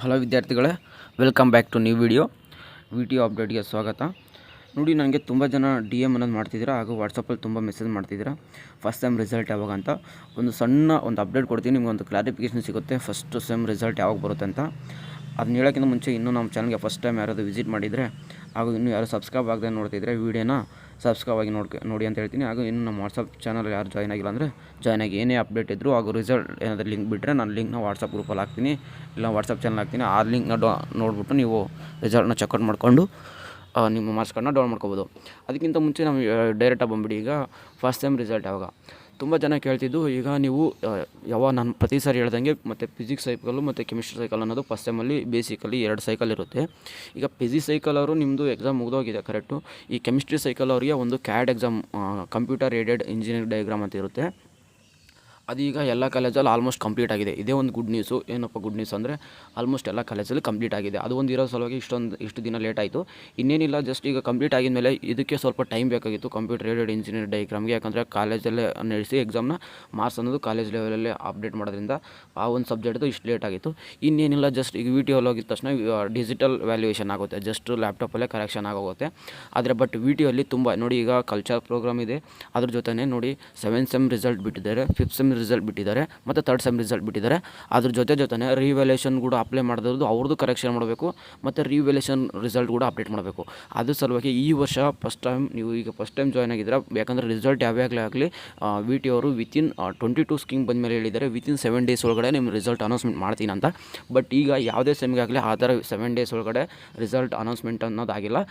Hello ವಿದ್ಯಾರ್ಥಿಗಳೇ, welcome back to new video ಅಪ್ಡೇಟ್ಗೆ ಸ್ವಾಗತ. ನೋಡಿ, ನನಗೆ ತುಂಬ ಜನ DM ಅನ್ನೋದು ಮಾಡ್ತಿದ್ದೀರಾ, ಹಾಗೂ ವಾಟ್ಸಪ್ಪಲ್ಲಿ ತುಂಬ ಮೆಸೇಜ್ ಮಾಡ್ತಿದ್ದೀರಾ ಫಸ್ಟ್ ಸೆಮ್ ರಿಸಲ್ಟ್ ಯಾವಾಗ ಅಂತ. ಒಂದು ಅಪ್ಡೇಟ್ ಕೊಡ್ತೀನಿ, ನಿಮ್ಗೆ ಒಂದು ಕ್ಲಾರಿಫಿಕೇಷನ್ ಸಿಗುತ್ತೆ ಫಸ್ಟ್ ಸೆಮ್ ರಿಸಲ್ಟ್ ಯಾವಾಗ ಬರುತ್ತೆ ಅಂತ. ಅದನ್ನ ಹೇಳೋಕ್ಕಿಂತ ಮುಂಚೆ ಇನ್ನೂ ನಮ್ಮ ಚಾನಲ್ಗೆ ಫಸ್ಟ್ ಟೈಮ್ ಯಾರಾದರೂ ವಿಸಿಟ್ ಮಾಡಿದರೆ ಹಾಗೂ ಇನ್ನೂ ಯಾರು ಸಬ್ಸ್ಕ್ರೈಬ್ ಆಗದೆ ನೋಡ್ತಿದ್ರೆ ವಿಡಿಯೋನ ಸಬ್ಸ್ಕ್ರೈಬ್ ಆಗಿ ನೋಡಿ ಅಂತ ಹೇಳ್ತೀನಿ. ಹಾಗೂ ಇನ್ನು ನಮ್ಮ ವಾಟ್ಸಪ್ ಚಾನಲ್ ಯಾರು ಜಾಯ್ನ್ ಆಗಿಲ್ಲ ಅಂದರೆ ಜಾಯ್ನ್ ಆಗಿ, ಏನೇ ಅಪ್ಡೇಟ್ ಇದ್ದರೂ ಹಾಗೂ ರಿಸಲ್ಟ್ ಏನಾದರೂ ಲಿಂಕ್ ಬಿಟ್ಟರೆ ನಾನು ಲಿಂಕ್ನ ವಾಟ್ಸಪ್ ಗ್ರೂಪಲ್ಲಿ ಹಾಕ್ತೀನಿ, ಇಲ್ಲ ವಾಟ್ಸಪ್ ಚಾನಲ್ ಹಾಕ್ತೀನಿ. ಆ ಲಿಂಕ್ನ ನೋಡಿಬಿಟ್ಟು ನೀವು ರಿಸಲ್ಟ್ನ ಚೆಕ್ಔಟ್ ಮಾಡಿಕೊಂಡು ನಿಮ್ಮ ಮಾರ್ಕ್ಸ್ ಕಾರ್ಡ್ನ ಡೌನ್ ಮಾಡ್ಕೋಬೋದು. ಅದಕ್ಕಿಂತ ಮುಂಚೆ ನಾವು ಡೈರೆಕ್ಟಾಗಿ ಬಂದುಬಿಡಿ. ಈಗ ಫಸ್ಟ್ ಸೆಮ್ ರಿಸಲ್ಟ್ ಯಾವಾಗ ತುಂಬ ಜನ ಕೇಳ್ತಿದ್ದು, ಈಗ ನೀವು ನಾನು ಪ್ರತಿ ಸಾರಿ ಹೇಳ್ದಂಗೆ ಮತ್ತು ಫಿಸಿಕ್ಸ್ ಸೈಕಲ್ಲು ಮತ್ತು ಕೆಮಿಸ್ಟ್ರಿ ಸೈಕಲ್ ಅನ್ನೋದು ಫಸ್ಟ್ ಸೆಮ್ಮಲ್ಲಿ ಬೇಸಿಕಲಿ 2 ಸೈಕಲ್ ಇರುತ್ತೆ. ಈಗ ಫಿಸಿಕ್ಸ್ ಸೈಕಲ್ ಅವರು ನಿಮ್ಮದು ಎಕ್ಸಾಮ್ ಮುಗಿದೋಗಿದೆ ಕರೆಕ್ಟು. ಈ ಕೆಮಿಸ್ಟ್ರಿ ಸೈಕಲ್ ಅವರಿಗೆ ಒಂದು CAD exam, computer aided engineering diagram ಅಂತ ಇರುತ್ತೆ. ಅದೀಗ ಎಲ್ಲ ಕಾಲೇಜಲ್ಲಿ ಆಲ್ಮೋಸ್ಟ್ ಕಂಪ್ಲೀಟ್ ಆಗಿದೆ. ಇದೇ ಒಂದು ಗುಡ್ ನ್ಯೂಸು. ಏನಪ್ಪ ಗುಡ್ ನ್ಯೂಸ್ ಅಂದರೆ ಆಲ್ಮೋಸ್ಟ್ ಎಲ್ಲ ಕಾಲೇಜಲ್ಲಿ ಕಂಪ್ಲೀಟ್ ಆಗಿದೆ. ಅದು ಒಂದು ಇರೋ ಸಲುವಾಗಿ ಇಷ್ಟು ದಿನ ಲೇಟ್ ಆಯಿತು. ಇನ್ನೇನಿಲ್ಲ, ಜಸ್ಟ್ ಈಗ ಕಂಪ್ಲೀಟ್ ಆಗಿದ ಮೇಲೆ ಇದಕ್ಕೆ ಸ್ವಲ್ಪ ಟೈಮ್ ಬೇಕಾಗಿತ್ತು, ಕಂಪ್ಯೂಟರ್ ಏಡೆಡ್ ಇಂಜಿನಿಯರ್ ಡಯಾಗ್ರಾಮ್ಗೆ. ಯಾಕಂದರೆ ಕಾಲೇಜಲ್ಲೇ ನಡೆಸಿ ಎಕ್ಸಾಮ್ನ ಮಾರ್ಕ್ಸ್ ಅನ್ನೋದು ಕಾಲೇಜ್ ಲೆವೆಲಲ್ಲೇ ಅಪ್ಡೇಟ್ ಮಾಡೋದ್ರಿಂದ ಆ ಒಂದು ಸಬ್ಜೆಕ್ಟ್ದು ಇಷ್ಟು ಲೇಟ್ ಆಗಿತ್ತು. ಇನ್ನೇನಿಲ್ಲ, ಜಸ್ಟ್ ಈಗ VTO ಹೋಗಿದ ತಕ್ಷಣ ಡಿಜಿಟಲ್ ವ್ಯಾಲ್ಯೂಯೇಷನ್ ಆಗುತ್ತೆ, ಜಸ್ಟ್ ಲ್ಯಾಪ್ಟಾಪಲ್ಲೇ ಕರೆಕ್ಷನ್ ಆಗೋಗುತ್ತೆ. ಆದರೆ ಬಟ್ VTO ಅಲ್ಲಿ ತುಂಬ ನೋಡಿ, ಈಗ ಕಲ್ಚರ್ ಪ್ರೋಗ್ರಾಮ್ ಇದೆ, ಅದ್ರ ಜೊತೆನೇ ನೋಡಿ 7th ಸೆಮ್ ರಿಸಲ್ಟ್ ಬಿಟ್ಟಿದ್ದಾರೆ, 5th ಸೆಮ್ ರಿಸಲ್ಟ್ ಬಿಟ್ಟಿದ್ದಾರೆ, ಮತ್ತು 3rd ಸೆಮ್ ರಿಸಲ್ಟ್ ಬಿಟ್ಟಿದ್ದಾರೆ. ಅದ್ರ ಜೊತೆನೇ ರಿವ್ಯಾಲ್ಯೂಯೇಷನ್ ಕೂಡ ಅಪ್ಲೈ ಮಾಡಿದ್ರು ಅವ್ರದ್ದು ಕರೆಕ್ಷನ್ ಮಾಡಬೇಕು, ಮತ್ತು ರಿವ್ಯಾಲ್ಯೂಯೇಷನ್ ರಿಸಲ್ಟ್ ಕೂಡ ಅಪ್ಡೇಟ್ ಮಾಡಬೇಕು. ಅದ್ರ ಸಲುವಾಗಿ ಈ ವರ್ಷ ಫಸ್ಟ್ ಟೈಮ್ ಜಾಯ್ನ್ ಆಗಿದ್ದೀರಾ, ಯಾಕಂದರೆ ರಿಸಲ್ಟ್ ಯಾವಾಗಲೇ ಆಗಲಿ VTO ಅವರು ವಿತಿನ್ 22 ಸ್ಕೀಮ್ ಬಂದ ಮೇಲೆ ಹೇಳಿದ್ದಾರೆ, ವಿತಿನ್ 7 ಡೇಸ್ ಒಳಗಡೆ ನಿಮ್ಮ ರಿಸಲ್ಟ್ ಅನೌನ್ಸ್ಮೆಂಟ್ ಮಾಡ್ತೀನಿ ಅಂತ. ಬಟ್ ಈಗ ಯಾವುದೇ ಸೆಮ್ಗಾಗಲಿ ಆ ಥರ 7 ಡೇಸ್ ಒಳಗಡೆ ರಿಸಲ್ಟ್ ಅನೌನ್ಸ್ಮೆಂಟ್ ಅನ್ನೋದಾಗಿಲ್ಲ.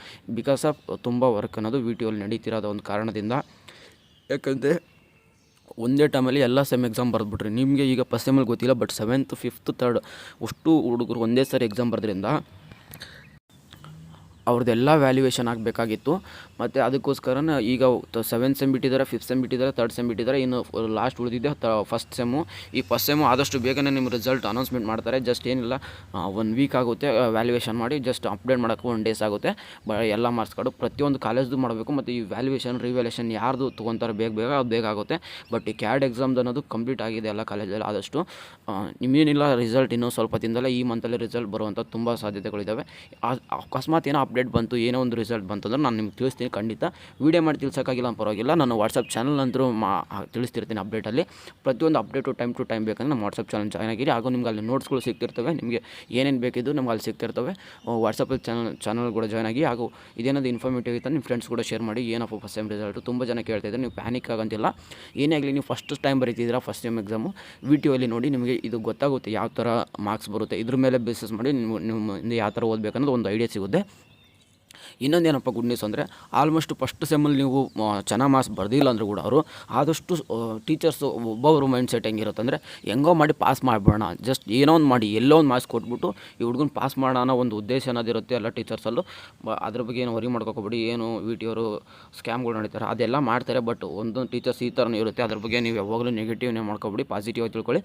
ಬಿಕಾಸ್ ಆಫ್ ತುಂಬ ವರ್ಕ್ ಅನ್ನೋದು VTO ಅಲ್ಲಿ ನಡೀತಿರೋದು ಒಂದು ಕಾರಣದಿಂದ. ಯಾಕಂದರೆ ಒಂದೇ ಟೈಮಲ್ಲಿ ಎಲ್ಲ ಸೆಮ್ ಎಕ್ಸಾಮ್ ಬರೆದ್ಬಿಟ್ರಿ. ನಿಮಗೆ ಈಗ ಫಸ್ಟ್ ಸೆಮ್ಮಲ್ಲಿ ಗೊತ್ತಿಲ್ಲ, ಬಟ್ 7th 5th 3rd ಅಷ್ಟು ಹುಡುಗರು ಒಂದೇ ಸಾರಿ ಎಕ್ಸಾಮ್ ಬರೆದ್ರಿಂದ ಅವ್ರದ್ದೆಲ್ಲ ವ್ಯಾಲ್ಯೂಯೇಷನ್ ಆಗಬೇಕಾಗಿತ್ತು. ಮತ್ತು ಅದಕ್ಕೋಸ್ಕರನೇ ಈಗ 7th ಸೆಮ್ ಬಿಟ್ಟಿದ್ದಾರೆ, 5th ಸೆಮ್ ಬಿಟ್ಟಿದ್ದಾರೆ, 3rd ಸೆಮ್ ಬಿಟ್ಟಿದ್ದಾರೆ. ಇನ್ನು ಲಾಸ್ಟ್ ಉಳಿದಿದ್ದೆ ಫಸ್ಟ್ ಸೆಮ್ಮು. ಈ ಫಸ್ಟ್ ಸೆಮ್ಮು ಆದಷ್ಟು ಬೇಗನೆ ನಿಮ್ಮ ರಿಸಲ್ಟ್ ಅನೌನ್ಸ್ಮೆಂಟ್ ಮಾಡ್ತಾರೆ. ಜಸ್ಟ್ ಏನಿಲ್ಲ, 1 ವೀಕ್ ಆಗುತ್ತೆ ವ್ಯಾಲ್ಯೂಯೇಷನ್ ಮಾಡಿ, ಜಸ್ಟ್ ಅಪ್ಡೇಟ್ ಮಾಡೋಕ್ಕೆ 1 ಡೇಸ್ ಆಗುತ್ತೆ. ಎಲ್ಲ ಮಾರ್ಕ್ಸ್ ಕಾರ್ಡು ಪ್ರತಿಯೊಂದು ಕಾಲೇಜ್ದು ಮಾಡಬೇಕು. ಮತ್ತು ಈ ರಿವ್ಯಾಲ್ಯೂಯೇಷನ್ ಯಾರ್ದು ತೊಗೊತಾರೆ ಬೇಗ ಅದು ಬೇಗ ಆಗುತ್ತೆ. ಬಟ್ ಈ CAD ಎಕ್ಸಾಮ್ದು ಅನ್ನೋದು ಕಂಪ್ಲೀಟ್ ಆಗಿದೆ ಎಲ್ಲ ಕಾಲೇಜಲ್ಲಿ. ಆದಷ್ಟು ನಿಮ್ಗೇನಿಲ್ಲ, ರಿಸಲ್ಟ್ ಇನ್ನೂ ಸ್ವಲ್ಪ ದಿನದಲ್ಲೇ ಈ ಮಂತಲ್ಲಿ ರಿಸಲ್ಟ್ ಬರುವಂಥ ತುಂಬ ಸಾಧ್ಯತೆಗಳಿದ್ದಾವೆ. ಅಕಸ್ಮಾತ್ ಏನೋ ಅಪ್ಡೇಟ್ ಬಂತು, ಏನೋ ಒಂದು ರಿಸಲ್ಟ್ ಬಂತು ಅಂದ್ರೆ ನಾನು ನಿಮ್ಗೆ ತಿಳಿಸ್ತೀನಿ ಖಂಡಿತ. ವೀಡಿಯೋ ಮಾಡಿ ತಿಳಿಸೋಕ್ಕಾಗಿಲ್ಲ ಪರವಾಗಿಲ್ಲ, ನಾನು ವಾಟ್ಸಪ್ ಚಾನಲ್ ಅಂತೂ ತಿಳಿಸ್ತಿರ್ತೀನಿ ಅಪ್ಡೇಟಲ್ಲಿ. ಪ್ರತಿಯೊಂದು ಅಪ್ಡೇಟು ಟೈಮ್ ಟು ಟೈಮ್ ಬೇಕಂದ್ರೆ ನಮ್ಮ ವಾಟ್ಸಪ್ ಚಾನಲ್ ಜಾಯ್ನ್ ಆಗಿರಿ. ಹಾಗೂ ನಿಮ್ಗೆ ಅಲ್ಲಿ ನೋಟ್ಸ್ಗಳು ಸಿಗ್ತಿರ್ತವೆ, ನಿಮಗೆ ಏನೇನು ಬೇಕಿದ್ದು ನಮ್ಗೆ ಅಲ್ಲಿ ಸಿಗ್ತಿರ್ತವೆ. ವಾಟ್ಸಪ್ಪಲ್ಲಿ ಚಾನಲ್ ಕೂಡ ಜಾಯ್ನ್ ಆಗಿ. ಹಾಗೂ ಇದೇನಾದ್ರು ಇನ್ಫಾರ್ಮೇಟಿವ್ ಇತ್ತು ನಿಮ್ಮ ಫ್ರೆಂಡ್ಸ್ ಕೂಡ ಶೇರ್ ಮಾಡಿ. ಏನಪ್ಪ ಫಸ್ಟ್ ಸೆಮ್ ರಿಸಲ್ಟು ತುಂಬ ಜನ ಕೇಳ್ತಾಯಿದ್ದಾರೆ, ನೀವು ಪ್ಯಾನಿಕ್ ಆಗಂತಿಲ್ಲ. ಏನೇ ಆಗಲಿ, ನೀವು ಫಸ್ಟ್ ಟೈಮ್ ಬರೀತಿದ್ದೀರಾ ಫಸ್ಟ್ ಸೆಮ್ ಎಕ್ಸಾಮು, VTO ಅಲ್ಲಿ ನೋಡಿ ನಿಮಗೆ ಇದು ಗೊತ್ತಾಗುತ್ತೆ ಯಾವ ಥರ ಮಾರ್ಕ್ಸ್ ಬರುತ್ತೆ. ಇದ್ರ ಮೇಲೆ ಬೇಸಿಸ್ ಮಾಡಿ ನಿಮ್ಮ ಯಾವ ಥರ ಓದಬೇಕನ್ನೋದು ಒಂದು ಐಡಿಯಾ ಸಿಗುತ್ತೆ. ಇನ್ನೊಂದೇನಪ್ಪ ಗುಡ್ ನ್ಯೂಸ್ ಅಂದರೆ, ಆಲ್ಮೋಸ್ಟ್ ಫಸ್ಟ್ ಸೆಮ್ಮಲ್ಲಿ ನೀವು ಚೆನ್ನಾಗಿ ಮಾರ್ಕ್ಸ್ ಬರ್ದಿಲ್ಲ ಅಂದರೂ ಕೂಡ ಅವರು ಆದಷ್ಟು ಟೀಚರ್ಸು ಒಬ್ಬೊಬ್ಬರು ಮೈಂಡ್ ಸೆಟ್ ಹೆಂಗಿರುತ್ತೆ ಅಂದರೆ, ಹೆಂಗೋ ಮಾಡಿ ಪಾಸ್ ಮಾಡಿಬಿಡೋಣ, ಜಸ್ಟ್ ಏನೋ ಒಂದು ಮಾಡಿ ಎಲ್ಲೋ ಒಂದು ಮಾರ್ಕ್ಸ್ ಕೊಟ್ಬಿಟ್ಟು ಈ ಹುಡುಗನ ಪಾಸ್ ಮಾಡೋಣ ಅನ್ನೋ ಒಂದು ಉದ್ದೇಶ ಅನ್ನೋದಿರುತ್ತೆ ಎಲ್ಲ ಟೀಚರ್ಸಲ್ಲೂ. ಅದ್ರ ಬಗ್ಗೆ ಏನು ವರಿ ಮಾಡ್ಕೋಬೇಡಿ. ಏನು VTO ಅವರು ಸ್ಕ್ಯಾಮ್ಗಳು ನಡೀತಾರೆ ಅದೆಲ್ಲ ಮಾಡ್ತಾರೆ. ಬಟ್ ಒಂದೊಂದು ಟೀಚರ್ಸ್ ಈ ಥರನೂ ಇರುತ್ತೆ. ಅದ್ರ ಬಗ್ಗೆ ನೀವು ಯಾವಾಗಲೂ ನೆಗೆಟಿವ್ನೇ ಮಾಡ್ಕೊಬೇಡಿ, ಪಾಸಿಟಿವ್ ಆಗಿ ತಿಳ್ಕೊಳ್ಳಿ.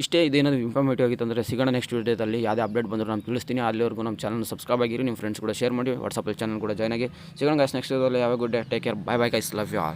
ಇಷ್ಟೇ. ಇದೇನಾದರೂ ಇನ್ಫಾರ್ಮೇಟಿವ್ ಆಗಿತ್ತು ಅಂದರೆ ಸಿಗೋಣ ನೆಕ್ಸ್ಟ್ ವೀಡಿಯೋದಲ್ಲಿ. ಯಾವುದೇ ಅಪ್ಡೇಟ್ ಬಂದರೂ ನಾನು ತಿಳಿಸ್ತೀನಿ. ಅಲ್ಲಿವರೆಗೂ ನಮ್ಮ ಚಾನಲ್ ಸಬ್ಸ್ಕ್ರೈಬ್ ಆಗಿರಿ, ನಿಮ್ಮ ಫ್ರೆಂಡ್ಸ್ ಕೂಡ ಶೇರ್ ಮಾಡಿ, ವಾಟ್ಸಪ್ಪಲ್ಲಿ ಚಾನಲ್ ಕೂಡ ಜಾಯ್ನ್ ಆಗಿ. ಸಿಗೋಣ ಗೈಸ್ ನೆಕ್ಸ್ಟ್ ವೀಡಿಯೋದಲ್ಲಿ. ಯಾವ good day, take care, bye guys, love you all.